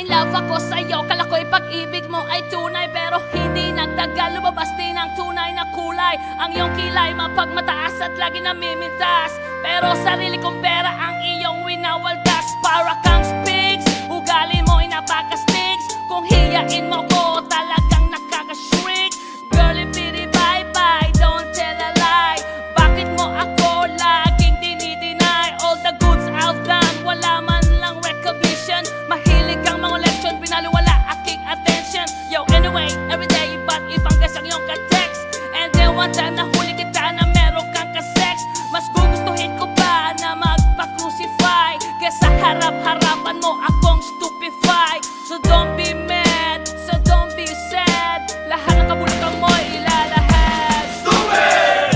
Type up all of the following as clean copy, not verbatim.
love ako sa'yo. Kala ko'y pag-ibig mo ay tunay, pero hindi nagtagal, lumabas din ang tunay na kulay. Ang iyong kilay mapagmataas at lagi namimintas, pero sarili kong pera ang iyong winawaldas. Para kang spigs, ugali mo'y napaka-sticks. Kung hiyain mo ko, talagang nakaka-shrink. Girlie bitty bye-bye, don't tell a lie. Bakit mo ako laging dinideny? All the goods I've done, wala man lang recognition. Mahilig kang mga leksyon, binaliwala aking attention. Yo, anyway, everyday iba't ibang gas ang iyong ka-text. And then one time nahuli kita na meron kang ka-sex. Mas gugustuhin ko pa na magpa-crucify kesa harap-harapan mo akong stupefy. So don't be mad, so don't be sad. Lahat ng kabulukan mo ilalahad. Stupid!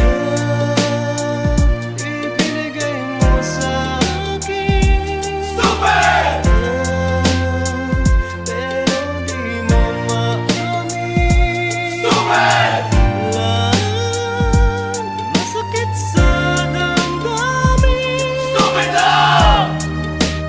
Ibinigay mo sa akin. Stupid! Pero di mo maamin. Stupid! Masakit sa damdamin. Stupid lang!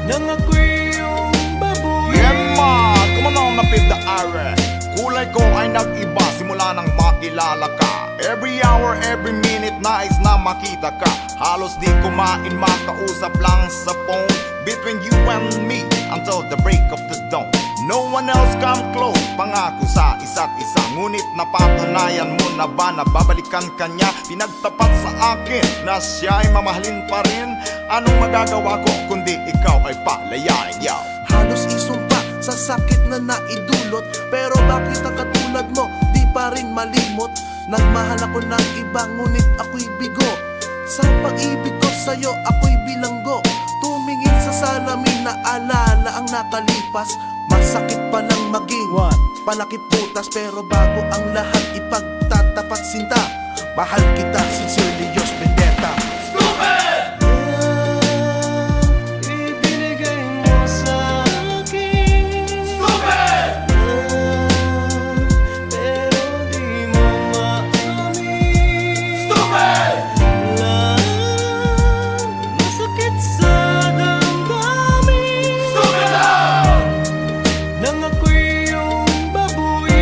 Nang ako'y yung baboy. Yeah man, kumanong napid the are. Kulay ko ay nag-iba simula nang makilala ka. Every hour, every minute nais na makita ka. Halos di kumain, makausap lang sa phone. Between you and me until the break of the dawn. No one else come close, pangako sa isa't isa. Ngunit napatunayan mo na ba na babalikan ka niya? Pinagtapat sa akin na siya ay mamahalin pa rin. Anong magagawa ko kundi ikaw ay palayain, yaw? Halos isumpa sa sakit na naidulot, pero bakit ang katulad mo di pa rin malimot? Nagmahal ako ng iba ngunit ako'y bigo. Sa pag-ibig ko sa'yo ako'y bilanggo. Tumingin sa salamin na alala ang nakalipas. Masakit palang maging palakip butas, pero bago ang lahat ipagtatapat sinta. Mahal kita sincerely, Diyos Bendetta. Stupid! Ibinigay mo sa akin. Stupid! Pero di mo maamin. Stupid! Masakit sa damdamin. Stupid lang! Nang ako'y yung babuyin.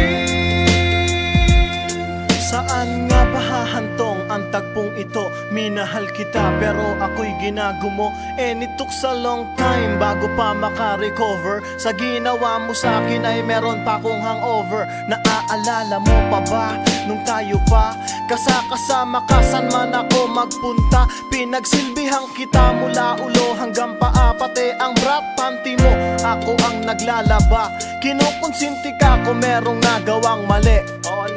Saan nga ba hahantong ang tagpong ito? Minahal kita pero ako'y ginagumo. And it took a long time bago pa makarecover. Sa ginawa mo sa akin ay meron pa akong hangover. Naaalala mo pa ba nung tayo pa kasama ka saan man ako magpunta? Pinagsilbihan kita mula ulo hanggang paa, pati ang bra panty mo ako ang naglalaba. Kinukonsinti ka kung merong nagawang mali. Oo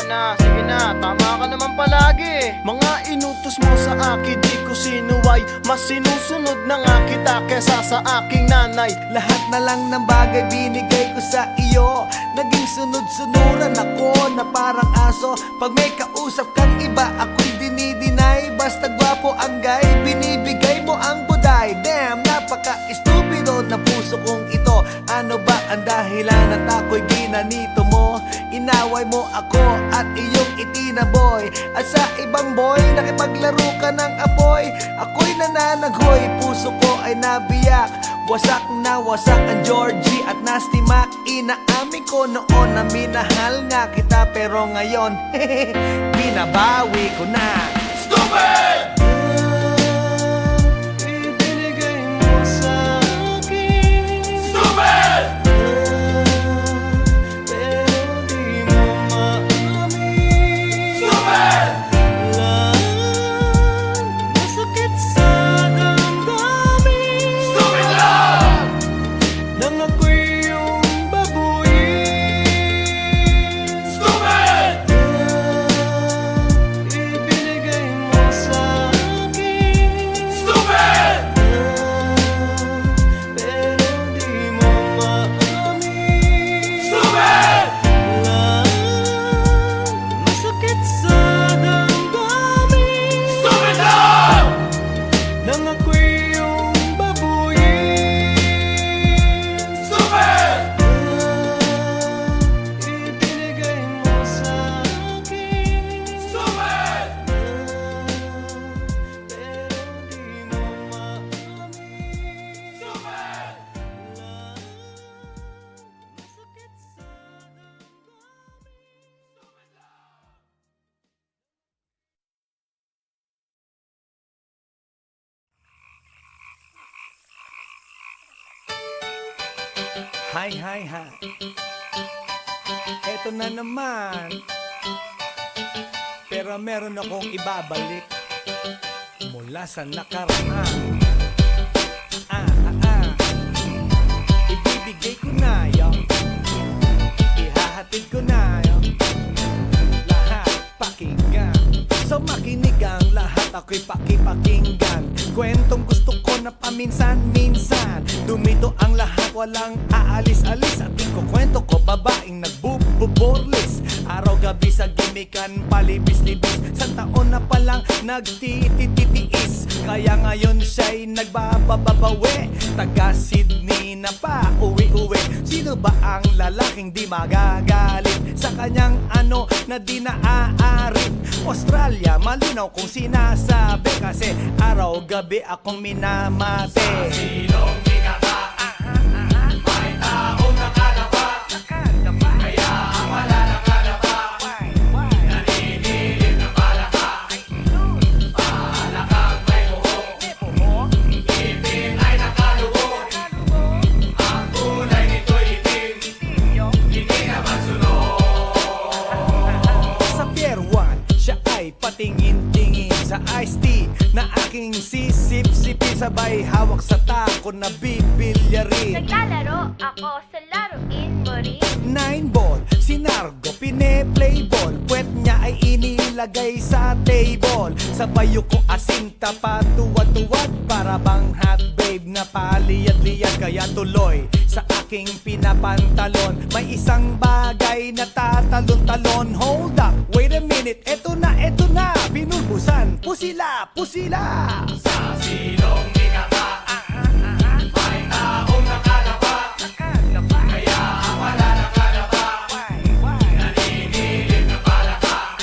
na, sige na, tama ka naman palagi. Mga inutos mo sa akin di ko sinuway. Mas sinusunod na nga kita kesa sa aking nanay. Lahat na lang ng bagay binigay ko sa iyo. Naging sunod-sunuran ako na parang aso. Pag may kausap kang iba, ako'y dinidinay. Basta gwapo ang guy, binibigay mo ang buday. Damn, napaka-estupido na puso kong ito. Ano ba ang dahilan at ako'y ginanito mo? Inaway mo ako at iyong itinaboy. At sa ibang boy, nakipaglaro ka ng apoy. Ako'y nananaghoy, puso ko ay nabiyak. Wasak na wasak ang Georgie at Nasty Mac. Inaamin ko noon na minahal nga kita, pero ngayon binabawi ko na. Stupid! Ibinigay mo sa akin. Stupid! Pero di mo maamin. Stupid! Masakit sa damdamin. Stupid lang! Nang ako'y yung babuyin. Stupid! Ibinigay mo sa akin. Stupid! Pero di mo maamin. Stupid! Masakit sa damdamin. Stupid lang! Nang ako'y yung babuyin. Stupid! Hi, hi, hi. Eto na naman. Pero meron akong ibabalik mula sa nakaraan. Ibibigay ko na yun, ihahatid ko na yun, lahat pakinggan. So makinig ang lahat, ako'y pakipakinggan. Kwentong gusto ko na paminsan-minsan. Dumito ang lahat, walang aalis-alis. At ikukwento ko, babaeng nagbububorlis. Araw-gabi sa gimikan, palibis-libis. Sa taon na palang nagtititiis. Kaya ngayon siya'y nagbababawi. Taga Sydney na pa, uwi-uwi. Sino ba ang lalaking di magagalit sa kanyang ano na di naaarit? Australia, malinaw kung sinasabi, kasi araw-gabi akong minamate. Sa silong minaka, may taong nakalapa, kaya ang wala nakalapa, naninilig na palaka. Palakang may buhok, ipin ay nakalubog. Ang kulay nito'y itim, hindi naman sunog. Sa Pier 1, siya ay patingin-tingin sa iced tea na aking sisip-sipin. Sabay hawak sa tako na bibilyarin. Naglalaro ako sa laruin mo rin. 9-ball, si Nargo pine-playball. Puwet niya ay inilagay sa table. Sabay ko asinta patuwad-tuwad, para bang hot babe na paliyad-liyad. Kaya tuloy sa aking pinapantalon may isang bagay na tatalon-talon. Hold up, wait a minute, eto na, pinulbusan, pusila, pusila. Sa silong minaka, may taong nakalapa, kaya ang wala nakalapa, naninilig na palaka.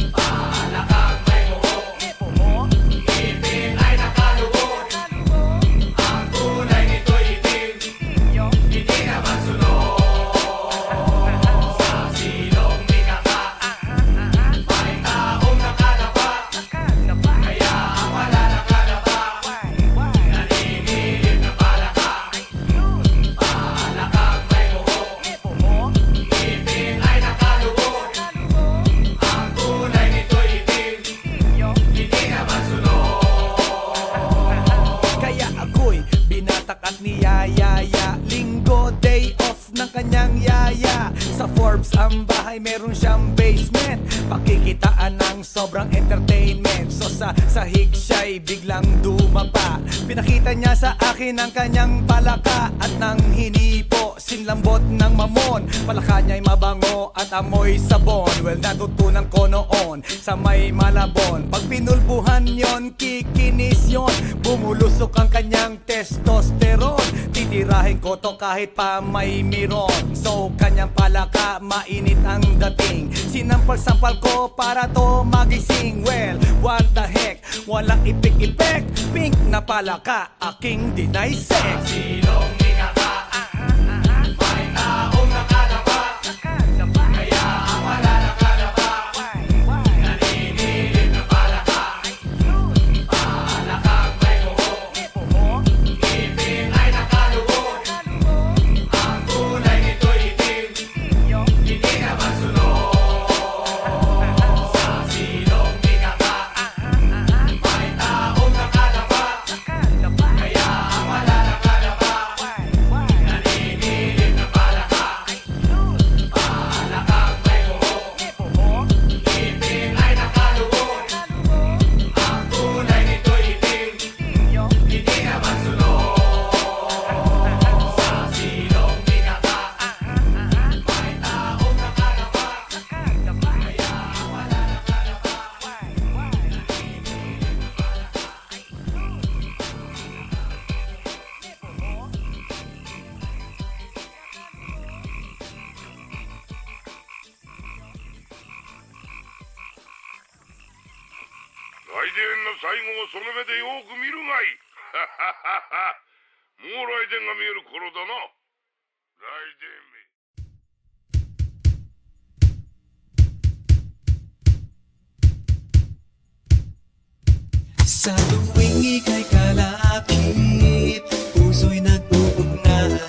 Palakang may buhok, ipin ay nakalubog. Ang kulay nito'y itim, hindi naman sunog. Sa silong minaka, may taong nakalapa, kaya ang wala nakalapa, naninilig na palaka. Palakang may buhok, ipin ay nakalubog. Ang kulay nito'y itim, hindi naman sunog. Kaya ako'y binatak at niyayaya. Linggo, day off ng kanyang yaya. Sa Forbes ang bahay, meron siyang basement. Pakikitaan ng sobrang entertainment. So sa sahig siya'y biglang dumapa. Pinakita niya sa akin ang kanyang palaka. At nang hinipo, sinlambot ng mamon. Palaka niya'y mabango at amoy sabon. Well, natutunan ko noon sa may Malabon. Pag pinulbuhan yon, kikinis yon. Bumulusok ang kanyang testosterone. Titirahin ko to kahit pa may miron. So kanyang palaka, mainit ang dating. Sinampal-sampal ko para to magising. Well, what the heck, walang ipik-ipek. Pink na palaka, aking deny sex. Silong minaka, may taong nakalapa, kaya ang wala nakalapa, naninilig na palaka. Palakang may buhok, ipin ay nakalubog. Ang kulay nito'y itim, hindi naman sunog. Sa silong minaka, may taong nakalapa, kaya ang wala nakalapa, naninilig na palaka. Palakang may buhok, ipin ay nakalubog. Ang kulay nito'y itim, hindi naman sunog. Sa silong minaka, may taong nakalapa, kaya ang wala nakalapa,来電の最後をその目でよく見るがいい。もう来電が見える頃だな。来電め。Sa tuwing ika'y kalapit, puso'y nag-uugnay.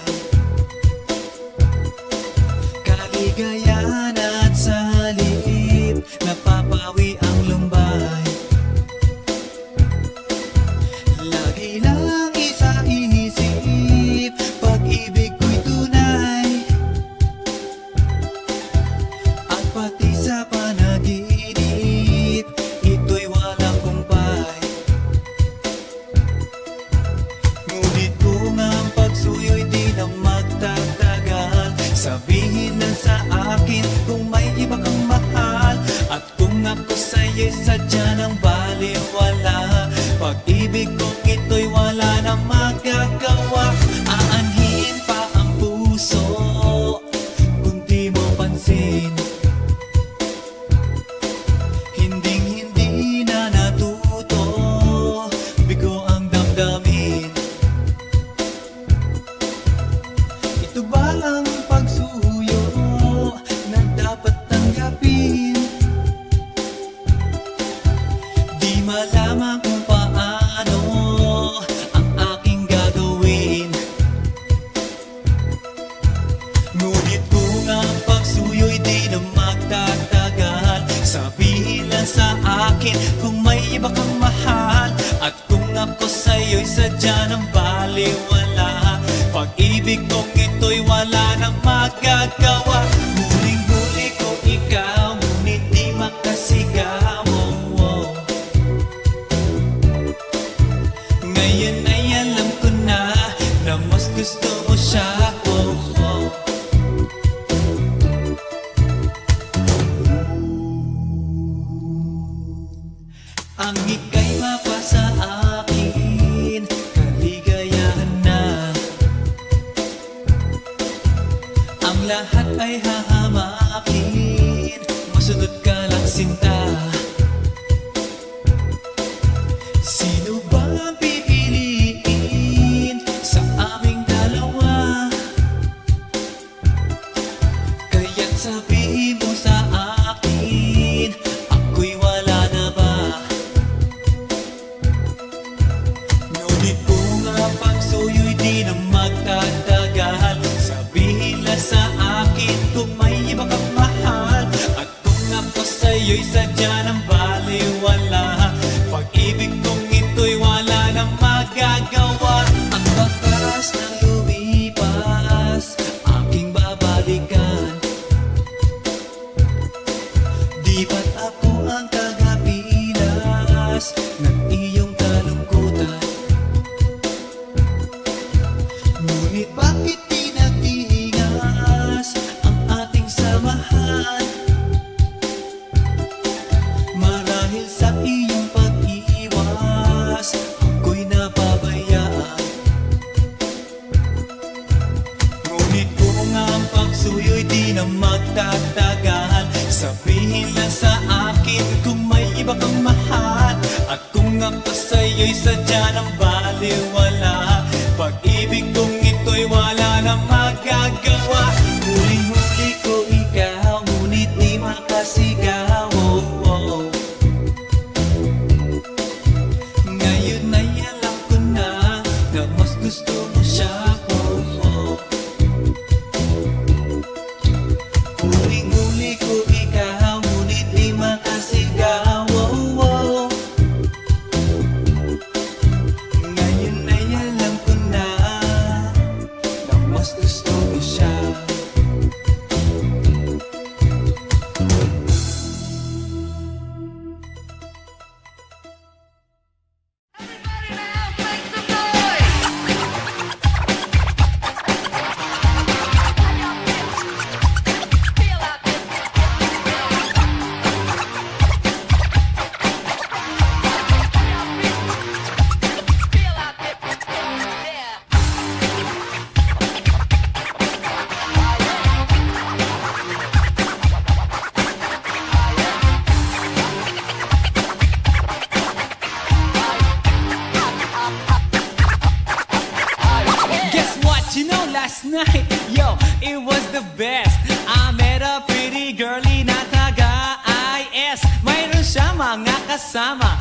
Sabihin na sa akin kung may iba kang mahal, at kung ako sa'yo'y sadya ng baliwala. Pag-ibig kong ito'y wala na magagawa. Aanhin pa ang puso kung di mo pansin. Hinding-hindi na natuto, bigo ang damdamin. Ito ba ang pagsuyo na dapat tanggapin? Di malaman kung paano ang aking gagawin. Ngunit kung ang pagsuyo'y di na magtatagal, sabihin lang sa akin kung may iba kang mahal, at kung ako sa'yo'y sadya ng baliwala. Pag-ibig kong ito'y wala nang magagawa. Huling-huli ko ikaw, ngunit di makasigaw. Ngayon ay alam ko na mas gusto mo siya. Ang ika'y mapasa akin, kaligayahan na. Ang lahat ay hahamakin, masunod ka lang sinta. Sino ba ang pipiliin sa aming dalawa? Kaya't sabihin mo sa akin, ako'y wala na ba? Ngunit kung ang pagsuyo'y di na magtatagal, sabihin lang sa akin kung may iba kang mahal, at kung ako sa'yo'y sadya ng baliwala. Pag-ibig kong ito'y wala nang magagawa. Ang bakas na lumipas, aking babalikan. Di ba't ako ang tagapilas ng iyong kalungkutan? Ngunit bakit di nagtingas ang ating samahan? Marahil sa iyong pag-iwas, ako'y napabayaan. Ngunit kung ang pagsuyo'y di na magtatagal, sabihin lang sa akin kung may iba kang mahal, at kung ako sa'yo'y sadya ng baliwala. Pag-ibig kong ito'y wala na magagawa. Huling-huli ko ikaw, ngunit di makasigaw. Ngayon ay alam ko na mas gusto mo siya. Huling-huli ko ikaw, ngunit di makasigaw. Ngayon ay alam ko na mas gusto mo siya. Night, yo, it was the best. I met a pretty girlie na taga-IS. Mayroon siya mga kasama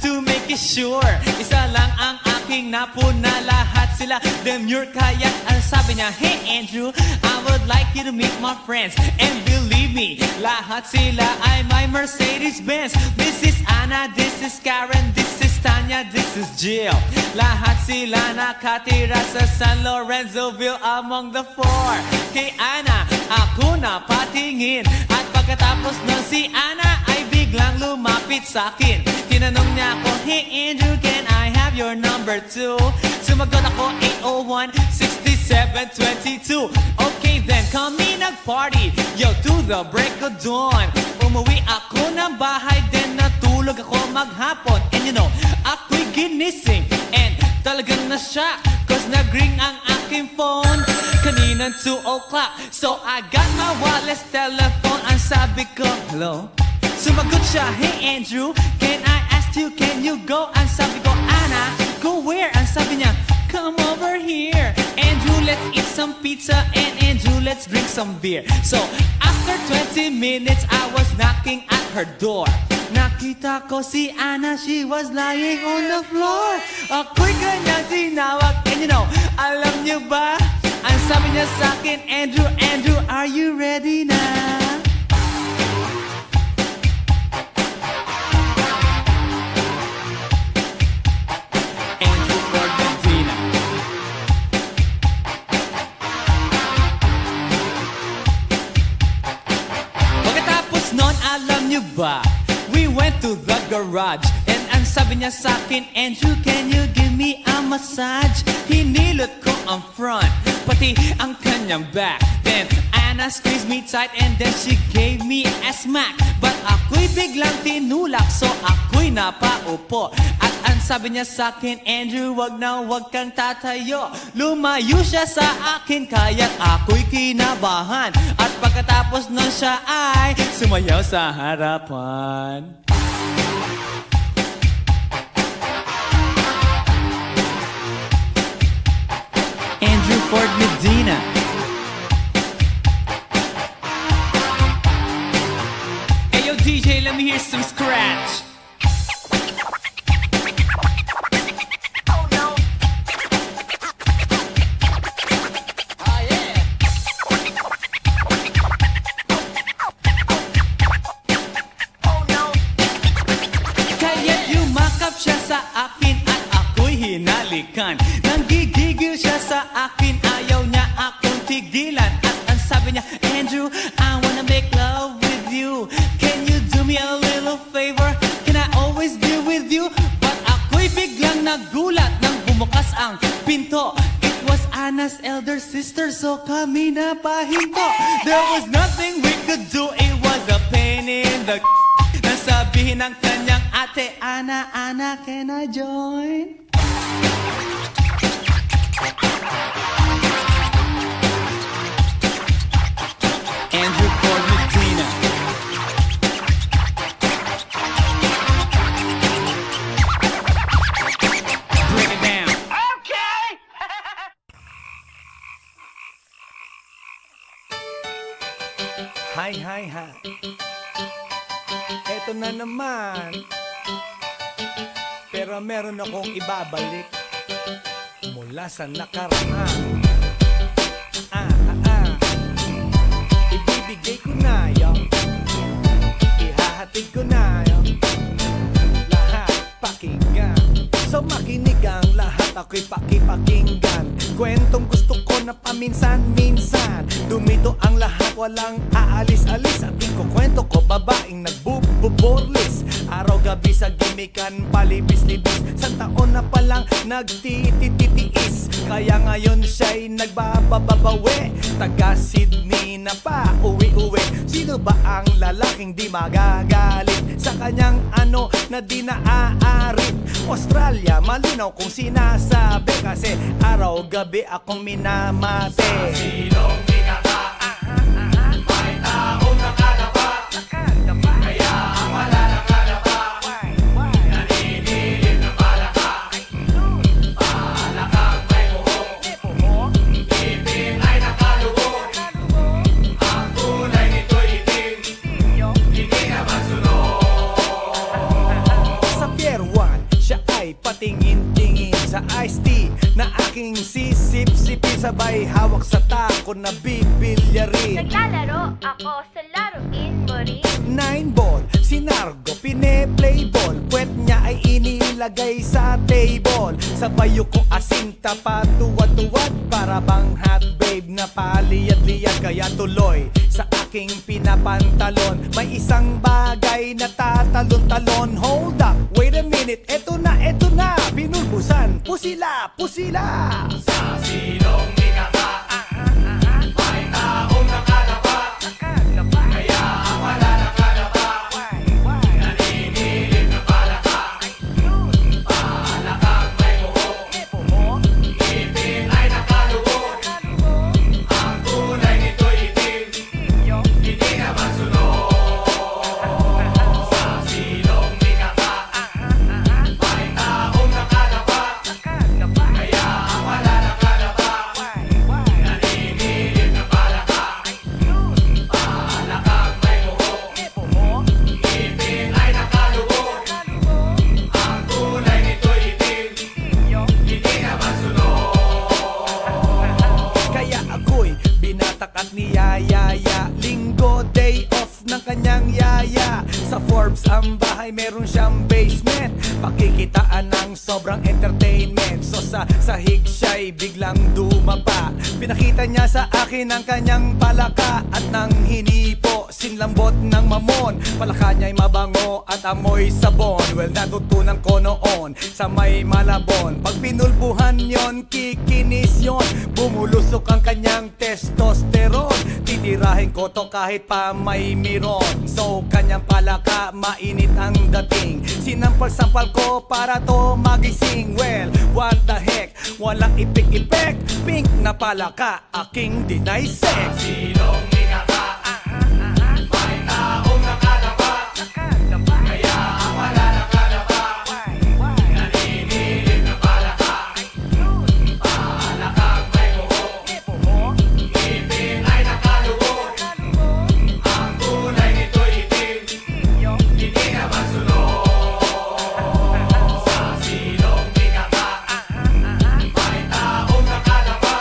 to make it sure. Isa lang ang aking napuna, lahat sila demure. Kaya ang sabi niya, hey Andrew, I would like you to meet my friends. And believe me, lahat sila ay my Mercedes-Benz. This is Anna, this is Karen, this is Tanya, this is Jill. Lahat sila nakatira sa San Lorenzoville among the four. Kay Ana, ako na patingin. At pagkatapos ng si Ana ay biglang lumapit sa akin. Tinanong niya ako, hey Andrew, can I have your number too? Sumagot ako, 801-66 7:22. Okay then, kami nag-party, yo, to the break of dawn. Umuwi ako ng bahay, then natulog ako maghapon. And you know, ako'y ginising, and talagang na-shock, cause nag-ring ang aking phone kaninang 2 o'clock. So I got my wireless telephone, ang sabi ko, hello? Sumagot siya, hey Andrew, can I ask you, can you go? Ang sabi ko, Anna, go where? Ang sabi niya, come over here. Andrew, let's eat some pizza, and Andrew, let's drink some beer. So after 20 minutes, I was knocking at her door. Nakita ko si Anna, she was lying on the floor. Ako'y kanyang tinawag, and you know, alam niyo ba? Ang sabi niya sa akin, Andrew, Andrew, are you ready na? Alam niyo ba, we went to the garage, and ang sabi niya sa akin, Andrew, can you give me a massage? Hinilot ko ang front, pati ang kanyang back. Then Anna squeezed me tight, and then she gave me a smack. But ako'y biglang tinulak, so ako'y napaupo. At ang sabi niya sa akin, Andrew, wag na wag kang tatayo. Lumayo siya sa akin, kaya't ako'y kinabahan. At pagkatapos nun siya ay sumayaw sa harapan. Andrew Ford Medina. Hey yo DJ, let me hear some scratch. Siya sa akin at ako'y hinalikan. Nanggigigil siya sa akin, ayaw niya akong tigilan. At ang sabi niya, Andrew, I wanna make love with you. Can you do me a little favor? Can I always be with you? But ako'y biglang nagulat nang bumukas ang pinto. It was Anna's elder sister, so kami na pahinto. There was nothing we could do, it was a pain in the nasabihin ng kanyang ate, Anna, Anna, can I join? Andrew Ford Medina. Bring it down. Okay! Hi, hi, hi. Eto na naman. Pero meron akong ibabalik mula sa nakaraan. Ibibigay ko na yun, ihahatid ko na yun, lahat pakinggan. So makinig ang lahat, ako'y pakipakinggan. Kwentong gusto ko na paminsan-minsan. Dumito ang lahat, walang aalis-alis. At ikukwento ko, babaeng nagbuborlis. Araw-gabi sa gimikan, palibis-libis. Sa taon na palang nagtititiis. Kaya ngayon siya'y nagbababawi. Taga Sydney na pa, uwi-uwi. Sino ba ang lalaking di magagalit sa kanyang ano na di naaarit? Australia, malinaw kung sinasabi, kasi araw-gabi akong minamate. Sa silong binaba, may taong nakadapa. Kaya ang malalangadapa, naninilig na palaka. Palakang may buhok, ipin ay nakalubog. Ang kulay nito'y itim, hindi naman sunog. Sa Pier 1, siya ay patingin-tingin sa iced tea na aking sisip-sipin. Sabay hawak sa tako na bibilyarin. Naglalaro ako sa laruin mo rin. 9-ball, si Nargo pine-playball. Puwet niya ay inilagay sa table. Sabay ko asinta patuwad-tuwad, para bang hot babe na paliyad-liyad. Kaya tuloy sa aking pinapantalon may isang bagay na tatalon-talon. Hold up, wait a minute, eto na, pinulbusan. Pusila, pusila. Sa silong ikaka, at niyayaya. Linggo, day off ng kanyang yaya. Sa Forbes ang bahay, meron siyang basement. Pakikitaan ng sobrang entertainment. So sa sahig siya'y biglang dumapa. Pinakita niya sa akin ang kanyang palaka. At nang hinipo, sinlambot ng mamon. Palaka niya'y mabango at amoy sabon. Well, natutunan ko noon sa may Malabon. Pag pinulbuhan yon, kikinis yon. Bumulusok ang kanyang testosterone. Titirahin ko to kahit pa may miron. So kanyang palaka, mainit ang dating. Sinampal-sampal ko para to magising. Well, what the heck, walang ipik-ipek. Pink na palaka, aking deny sex. Silong ikaka, may taong nakadapa. Kaya ang wala nakadapa. Naninilig na palaka. Palakang may buho. Ngipin ay nakalubog. Ang kulay nito'y itim. Hindi naman sunod. Sa silong ikaka, may taong nakadapa.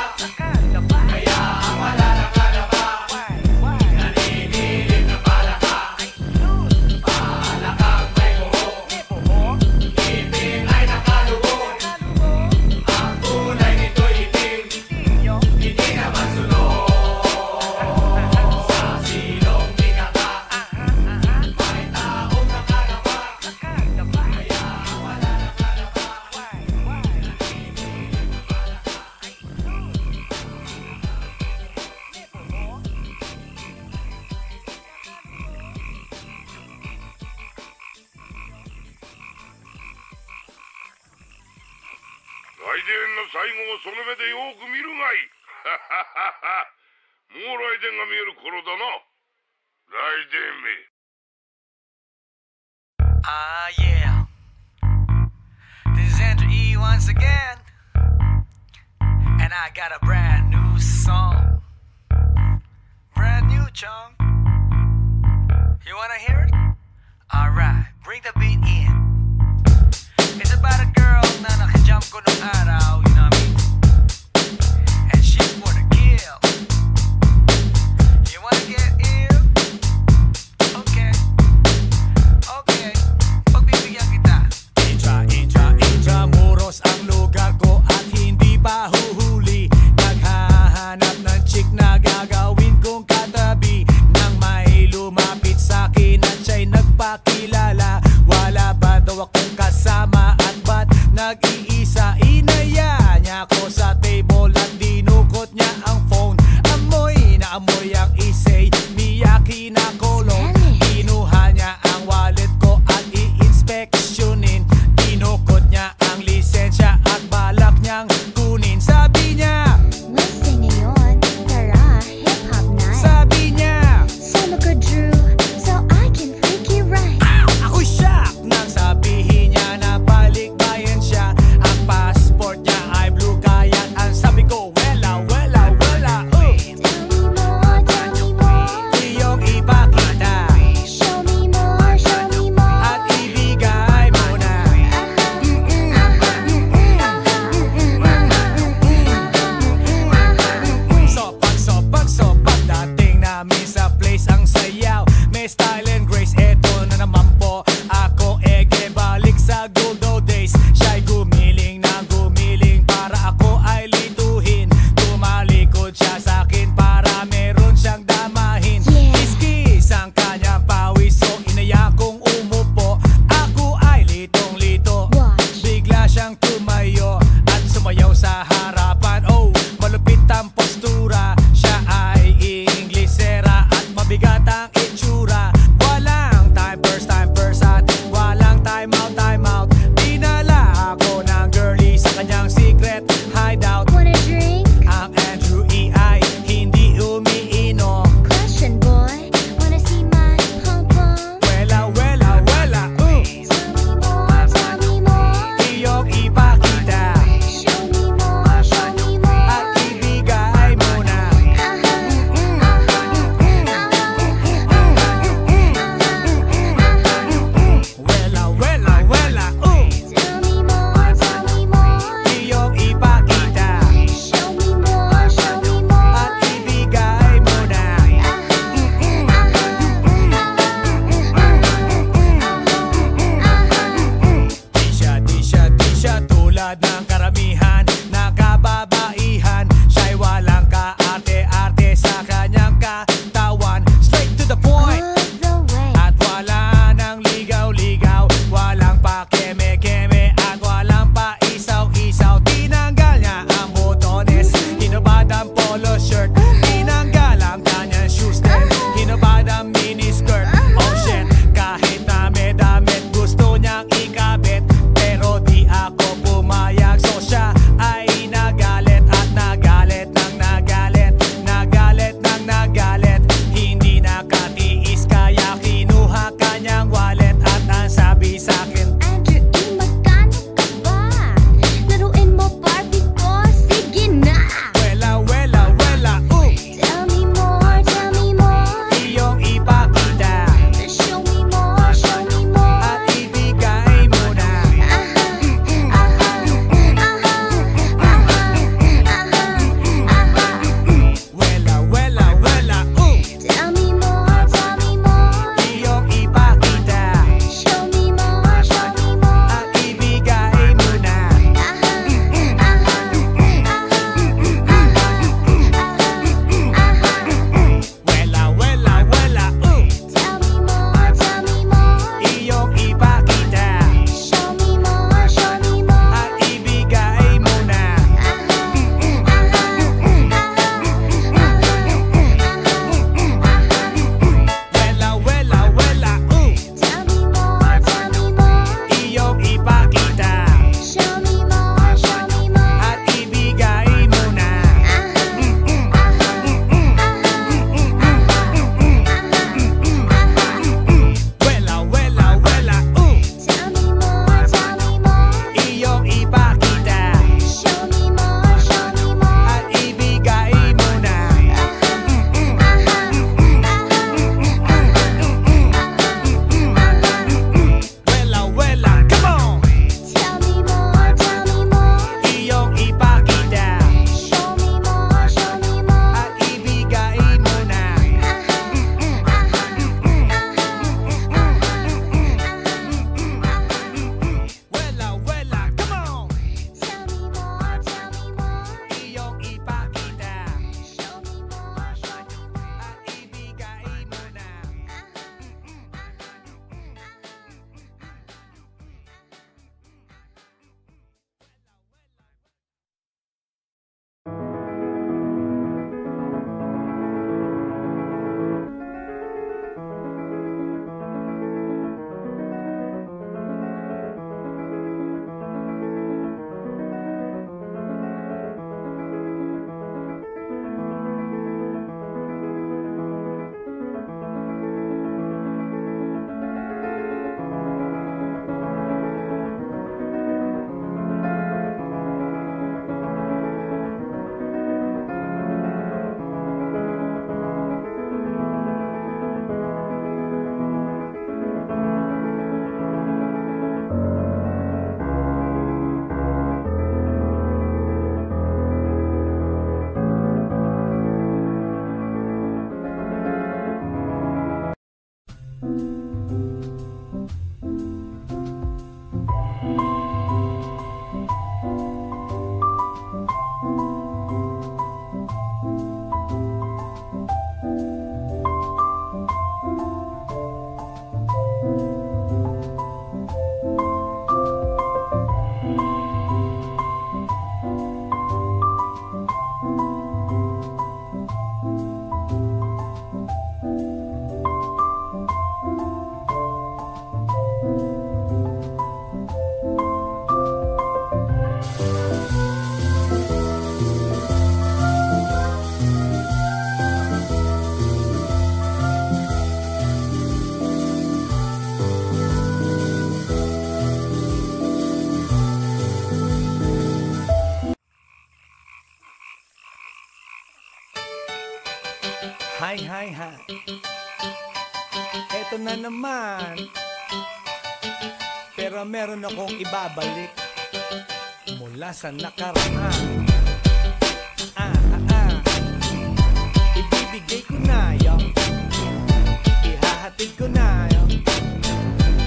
Kaya ang wala nakadapa. Naninilig na palaka. Palakang may buho. Ngipin ay nakalubog. Ang kulay nito'y itim. Hindi naman sunod. Sa silong ikaka, may taong nakadapa. Kaya ang wala nakadapa.来電の最後をその目でよく見るがいい。もう来電が見える頃だな。来電め。Ah, yeah. This is Andrew E once again. And I got a brand new song. Brand new, chong. You wanna hear it? Alright, bring the beat in. It's about a girl na nakajump ko nung araw, you know what I mean? And she's for the kill. You wanna get ill? Okay. Okay, pagbibigyan kita. Intramuros ang lugar ko at hindi pa huhuli. Naghahanap ng chick na gagawin kong katabi. Nang may lumapit sa'kin at siya'y nagpakilala. Wala ba daw akong kasama at ba't nag-iisa? Inaya niya ako sa table at dinukot niya ang phone. Amoy na amoy ang isay, Miyaki na kolong. Kinuha niya ang wallet ko at i-inspeksyonin. Dinukot niya ang lisensya at balak niyang kunin. Sabi niya, Listing ngayon, tara, hip-hop night. sabi niya, Solo ko Drew, so I can freak you right. ako'y shock nang sabihin niya na balikbayan siya. Ang passport niya ay blue, kaya ang sabi ko, wala, wala, wala. Tell me more, tell me Hi. Eto na naman. Pero meron akong ibabalik mula sa nakaraan. Ibibigay ko na yun, ihahatid ko na yun,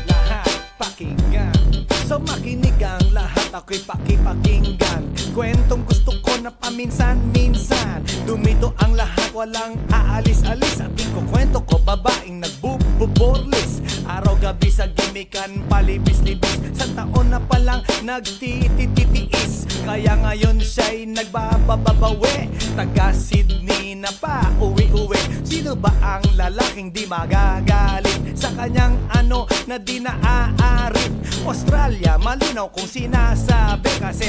lahat pakinggan. So makinig ang lahat, ako'y pakipakinggan. Kwentong gusto ko na paminsan-minsan. Dumito ang lahat, walang aalis-alis. At ikukwento ko, babaeng nagbububorlis. Araw-gabi sa gimikan, palibis-libis. Sa taon na palang nagtititiis. Kaya ngayon siya'y nagbababawi. Taga Sydney na pa, uwi-uwi. Sino ba ang lalaking di magagalit sa kanyang ano na di naaarit? Australia, malinaw kung sinasabi kasi